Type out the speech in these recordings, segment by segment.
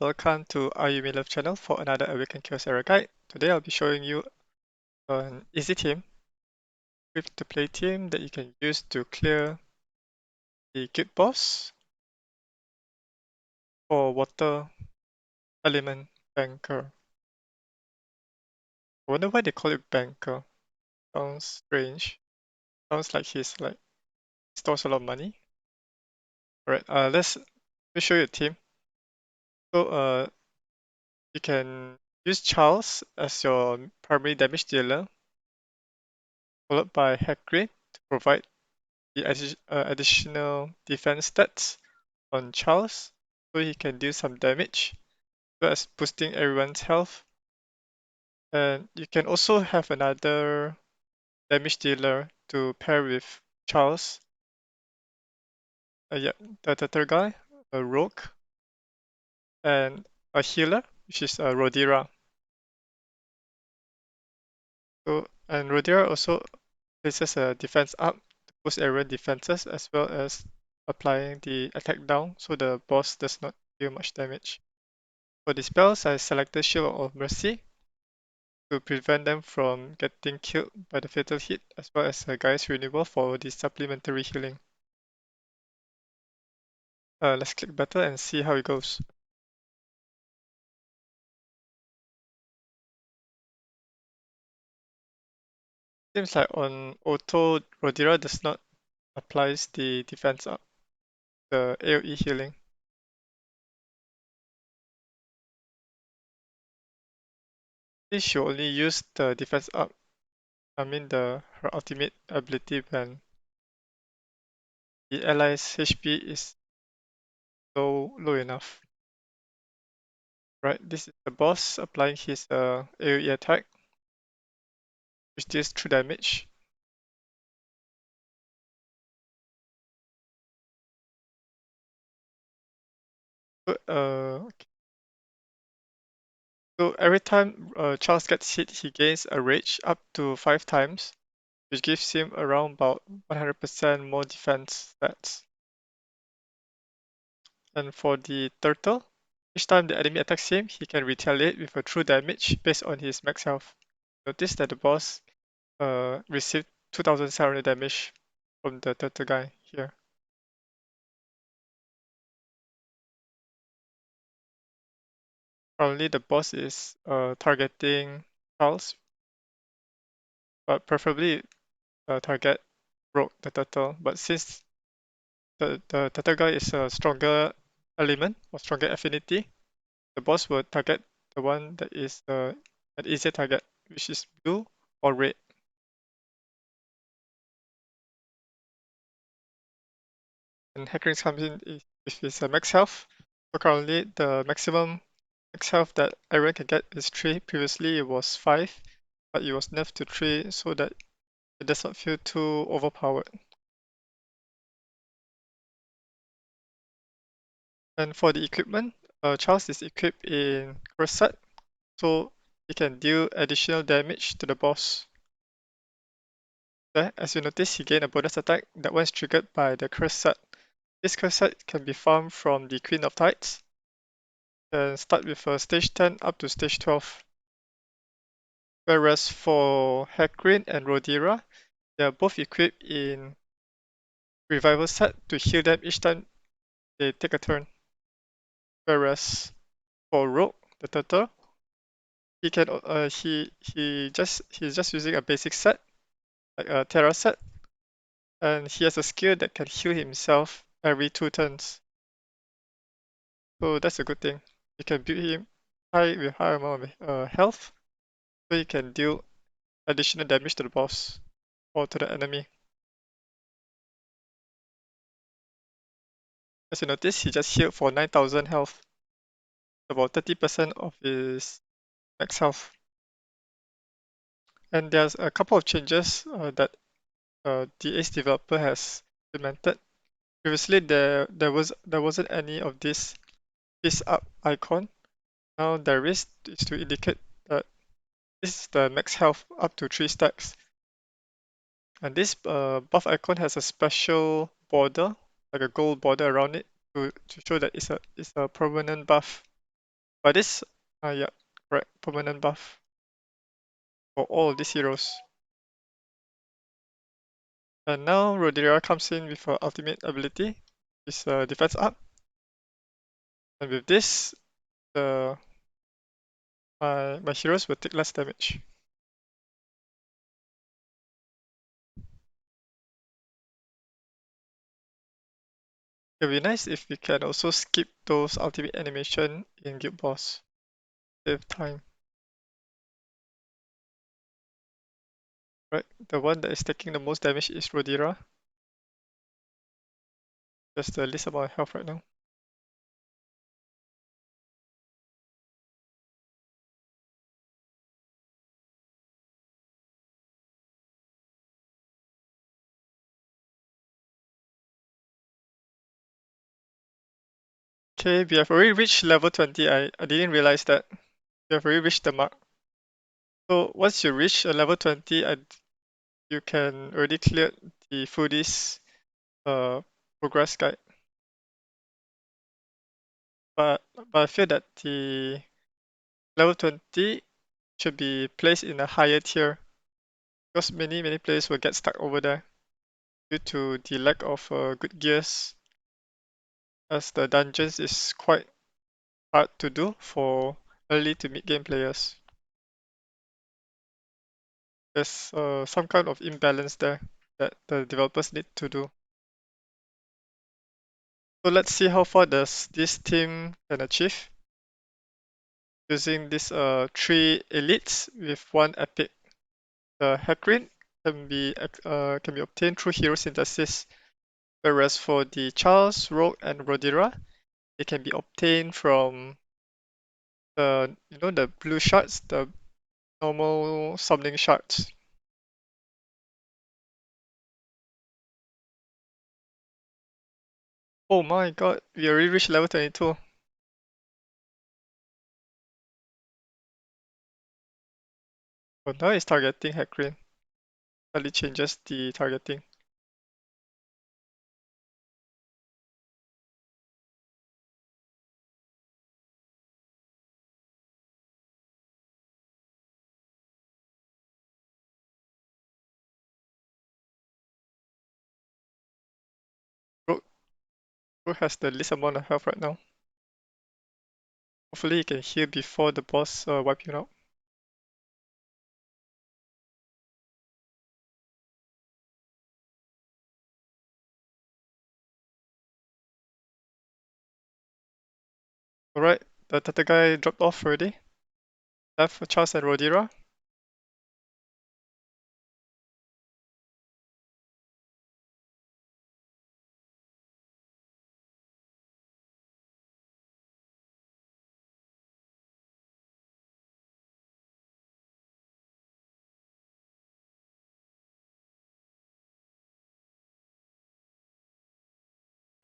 welcome to Ayumilove channel for another Awaken Chaos Era guide. Today I'll be showing you an easy team, free-to-play team that you can use to clear the guild boss for water element banker. I wonder why they call it banker. Sounds strange. Sounds like he's like stores a lot of money. Alright, let me show you a team. So you can use Charles as your primary damage dealer, followed by Hagrid to provide the additional defense stats on Charles, so he can do some damage, as well as boosting everyone's health. And you can also have another damage dealer to pair with Charles. Yeah, the Tether guy, a rogue, and a healer, which is Rodira. So, and Rodira also places a defense up to boost everyone defenses, as well as applying the attack down, so the boss does not deal much damage. For the spells, I selected Shield of Mercy to prevent them from getting killed by the fatal hit, as well as Gaia's Renewal for the supplementary healing. Let's click battle and see how it goes. Seems like on auto, Rodira does not apply the defense up, the AoE healing. This should only use the defense up, I mean her ultimate ability when the ally's HP is low enough. Right, this is the boss applying his AoE attack, which deals 2 damage. Okay. So every time Charles gets hit, he gains a rage up to 5 times, which gives him around about 100% more defense stats. And for the turtle, each time the enemy attacks him, he can retaliate with a true damage based on his max health. Notice that the boss received 2700 damage from the turtle guy here. Currently the boss is targeting Charles, but preferably target Rogue the turtle. But since the turtle guy is a stronger element or stronger affinity, the boss will target the one that is an easier target, which is blue or red. And Hackering comes in if it's a max health. So currently the maximum max health that everyone can get is 3. Previously it was 5, but it was nerfed to 3 so that it does not feel too overpowered. And for the equipment, Charles is equipped in Curse Set, so he can deal additional damage to the boss. There, as you notice, he gained a bonus attack that was triggered by the Curse Set. This Curse Set can be farmed from the Queen of Tides and start with stage 10 up to stage 12. Whereas for Hagrid and Rodira, they are both equipped in Revival Set to heal them each time they take a turn. Whereas for Rogue, the turtle, he can he's just using a basic set like a Terra set, and he has a skill that can heal himself every 2 turns. So that's a good thing. You can build him with high amount of health, so he can deal additional damage to the boss or to the enemy. As you notice, he just healed for 9000 health, about 30% of his max health. And there's a couple of changes that the Ace developer has implemented. Previously, there wasn't any of this up icon. Now there is to indicate that this is the max health up to 3 stacks. And this buff icon has a special border, like a gold border around it, to show that it's a permanent buff. But this, yeah, correct, permanent buff for all of these heroes. And now Rodira comes in with her ultimate ability, his defense up. And with this, the my heroes will take less damage. It would be nice if we can also skip those ultimate animation in Guild Boss. Save time. Right, the one that is taking the most damage is Rodira. That's the least amount of health right now. Okay, we have already reached level 20. I didn't realize that. We have already reached the mark. So once you reach a level 20, you can already clear the foodies progress guide. But I feel that the level 20 should be placed in a higher tier because many players will get stuck over there due to the lack of good gears, as the dungeons is quite hard to do for early to mid game players. There's some kind of imbalance there that the developers need to do. So let's see how far does this team can achieve using these three elites with one epic. The Hecarim can be obtained through hero synthesis, whereas for the Charles, Rogue, and Rodira, it can be obtained from the blue shards, the normal summoning shards. Oh my god, we already reached level 22. But now it's targeting Hecarim. Slightly changes the targeting. Rogue, Rogue has the least amount of health right now. Hopefully he can heal before the boss wipe him out. Alright, the Tata guy dropped off already. Left for Charles and Rodira.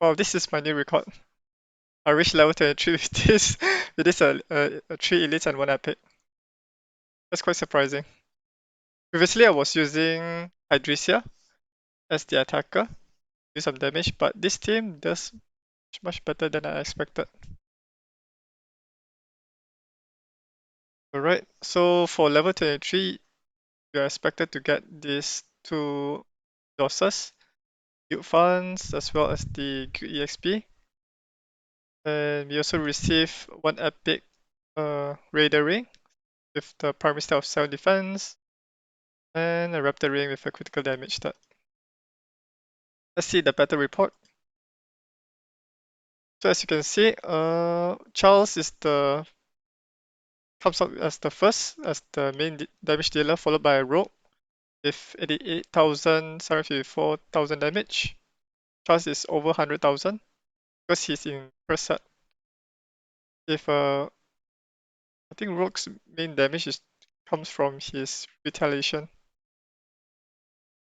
Wow, this is my new record. I reached level 23 with this, with this 3 elites and 1 epic. That's quite surprising. Previously I was using Hydresia as the attacker, do some damage, but this team does much better than I expected. Alright, so for level 23, you are expected to get these 2 doses, guild funds as well as the guild EXP. And we also receive 1 epic Raider Ring with the primary stat of 7 defense, and a Raptor Ring with a critical damage stat. Let's see the battle report. So as you can see, Charles comes up as the first, as the main damage dealer, followed by Rogue with 88,754,000 damage. Charles is over 100,000 because he's in first set. If I think Rogue's main damage comes from his retaliation.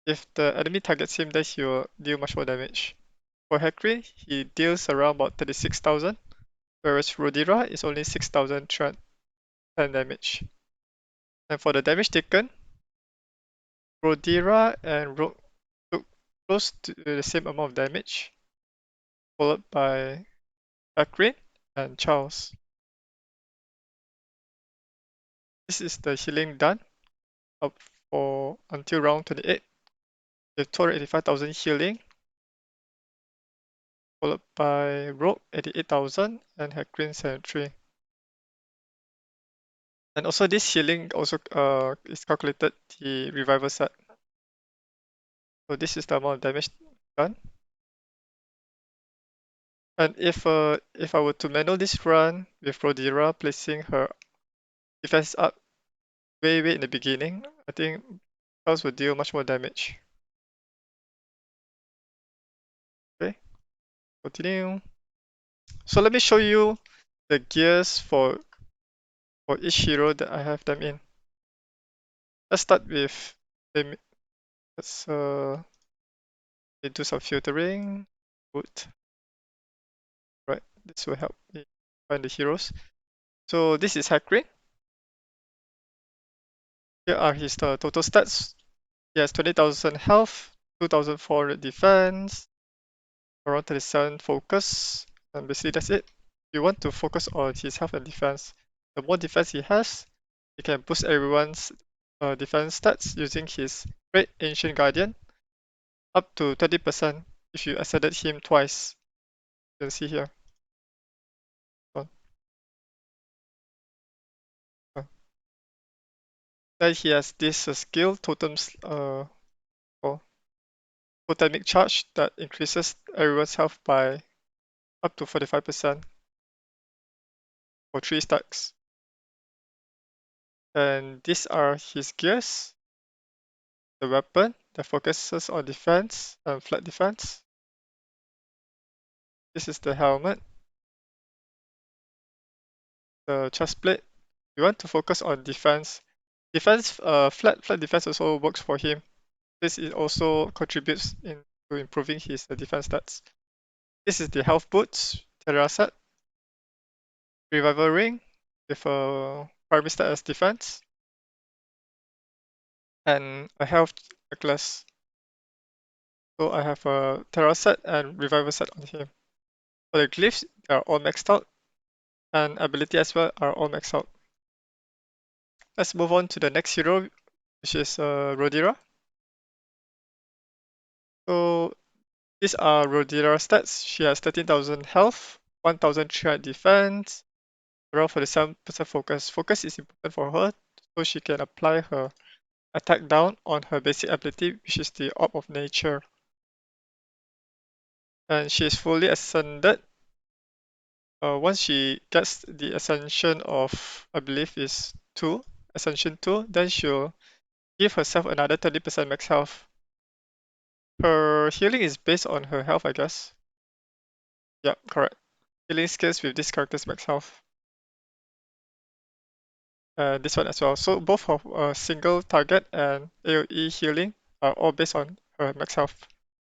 If the enemy targets him, then he will deal much more damage. For Hecarim, he deals around about 36,000, whereas Rodira is only 6,310 damage. And for the damage taken, Rodira and Rogue took close to the same amount of damage, followed by Hecarim and Charles. This is the healing done up for until round 28 with 285,000 healing, followed by Rogue 88,000 and Hackrin 73. And also this healing also is calculated the revival set. So this is the amount of damage done. And if I were to manual this run with Rodira placing her defense up way in the beginning, I think Charles would deal much more damage. Okay, continue. So let me show you the gears for each hero that I have them in. Let's start with let's do some filtering. Good. Right, this will help me find the heroes. So this is Hackrin. Here are his total stats. He has 20,000 health, 2,400 defense, around 37 focus, and basically that's it. You want to focus on his health and defense. The more defense he has, he can boost everyone's defense stats using his Great Ancient Guardian up to 20% if you ascended him twice. You can see here. Uh, uh. Then he has this skill, Totems, or Totemic Charge, that increases everyone's health by up to 45% for 3 stacks. And these are his gears. The weapon that focuses on defense and flat defense. This is the helmet. The chest plate. You want to focus on defense. Flat defense also works for him. This is also contributes to improving his defense stats. This is the health boots, Terra set. Revival ring with a primary stat as defense. And a health necklace. So I have a Terra set and Revival set on him. For the glyphs, they are all maxed out, and ability as well are all maxed out. Let's move on to the next hero, which is Rodira. So these are Rodira's stats. She has 13,000 health, 1,300 defense, around 47% focus. Focus is important for her, so she can apply her attack down on her basic ability, which is the Orb of Nature. And she is fully ascended. Once she gets the ascension of, I believe is 2, ascension 2, then she'll give herself another 30% max health. Her healing is based on her health, I guess. Yep, correct. Healing skills with this character's max health. This one as well. So both of single target and AoE healing are all based on her max health.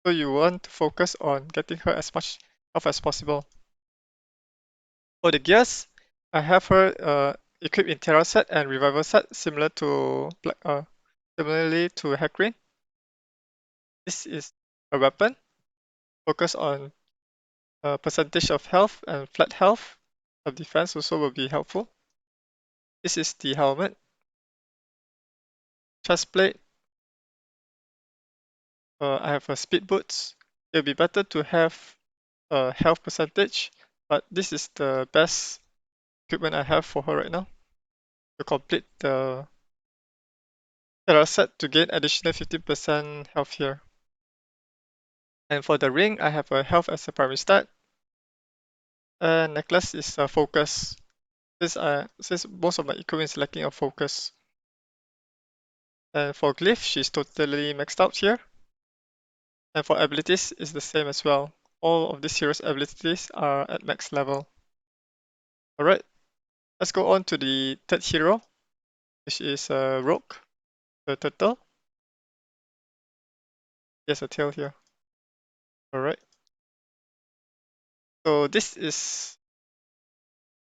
So you want to focus on getting her as much health as possible. For the gears, I have her equipped in Terra set and Revival set, similarly to Hackrin. This is a weapon. Focus on percentage of health and flat health of defense also will be helpful. This is the helmet. Chest plate. I have a speed boots. It'll be better to have a health percentage, but this is the best equipment I have for her right now to complete the Terra set to gain additional 15% health here. And for the ring, I have a health as a primary stat. And necklace is a focus. Since most of my equipment is lacking of focus. And for glyph, she's totally maxed out here. And for abilities, it's the same as well. All of these heroes' abilities are at max level. Alright, let's go on to the third hero, which is Rogue, the turtle. There's a tail here. Alright. So this is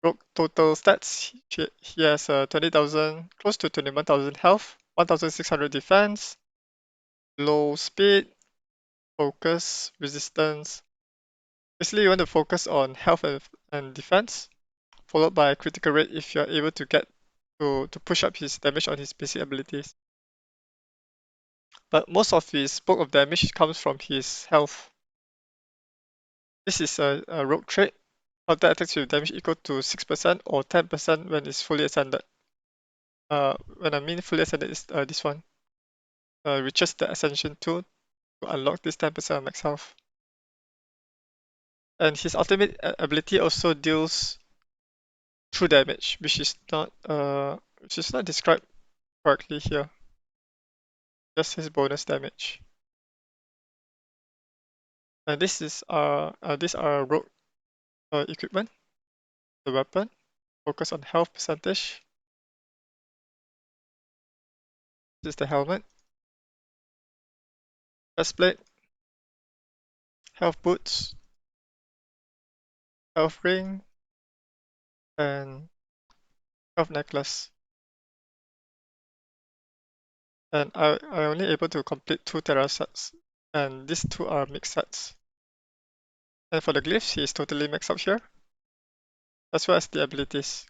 Rogue total stats. He has 20,000, close to 21,000 health, 1,600 defense, low speed, focus, resistance. Basically, you want to focus on health and defense, followed by critical rate if you're able to get to push up his damage on his basic abilities. But most of his bulk of damage comes from his health. This is a rogue trait. Counter attacks with damage equal to 6% or 10% when it's fully ascended. When I mean fully ascended is this one. Reaches the ascension 2 to unlock this 10% of max health. And his ultimate ability also deals true damage, which is not described correctly here. Just his bonus damage. And these are rogue equipment. The weapon, focus on health percentage. This is the helmet. Breastplate, health boots, health ring, and health necklace. And I only able to complete 2 Terra sets, and these 2 are mixed sets. And for the glyphs, he is totally maxed out here, as well as the abilities.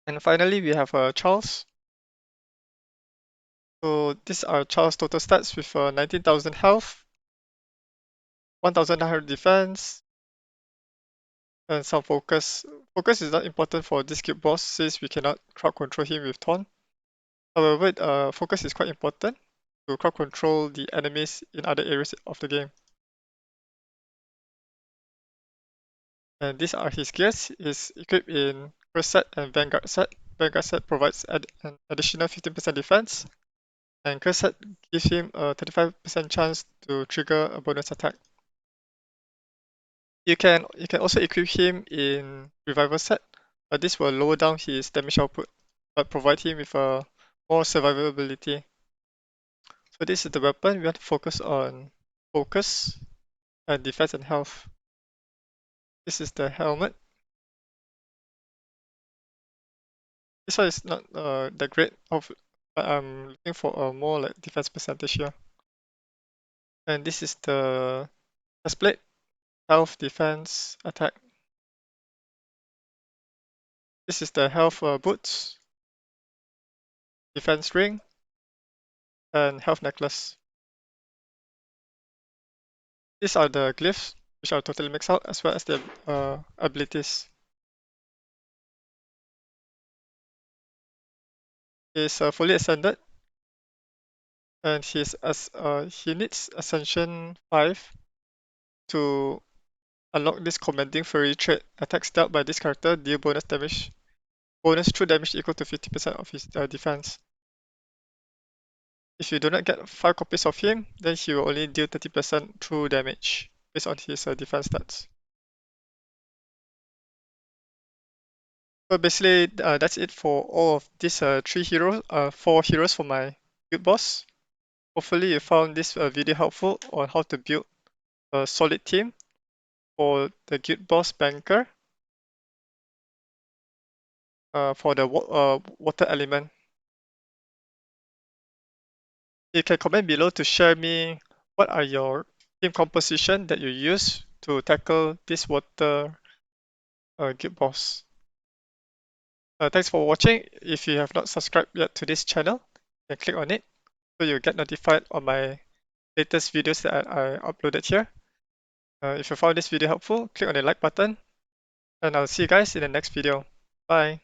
And finally, we have Charles. So these are Charles' total stats with 19,000 health, 1,900 defense, and some focus. Focus is not important for this guild boss since we cannot crowd control him with Taunt. However, focus is quite important to crowd control the enemies in other areas of the game. And these are his gears. He's equipped in First Set and Vanguard Set. Vanguard Set provides an additional 15% defense, and Curse Set gives him a 35% chance to trigger a bonus attack. You can also equip him in Revival Set, but this will lower down his damage output, but provide him with a more survivability. So this is the weapon. We want to focus on focus and defense and health. This is the helmet. This one is not that great, but I'm looking for a more like defense percentage here. And this is the breastplate, health, defense, attack. This is the health boots, defense ring, and health necklace. These are the glyphs, which are totally maxed out, as well as the abilities. He's fully ascended, and he needs Ascension 5 to unlock this commanding fury trait. Attacks dealt by this character deal bonus true damage equal to 50% of his defense. If you do not get 5 copies of him, then he will only deal 30% true damage based on his defense stats. So basically, that's it for all of these 4 heroes for my guild boss. Hopefully you found this video helpful on how to build a solid team for the guild boss banker for the water element. You can comment below to share me what are your team composition that you use to tackle this water guild boss. Thanks for watching. If you have not subscribed yet to this channel, then click on it so you'll get notified on my latest videos that I uploaded here. If you found this video helpful, click on the like button, and I'll see you guys in the next video. Bye.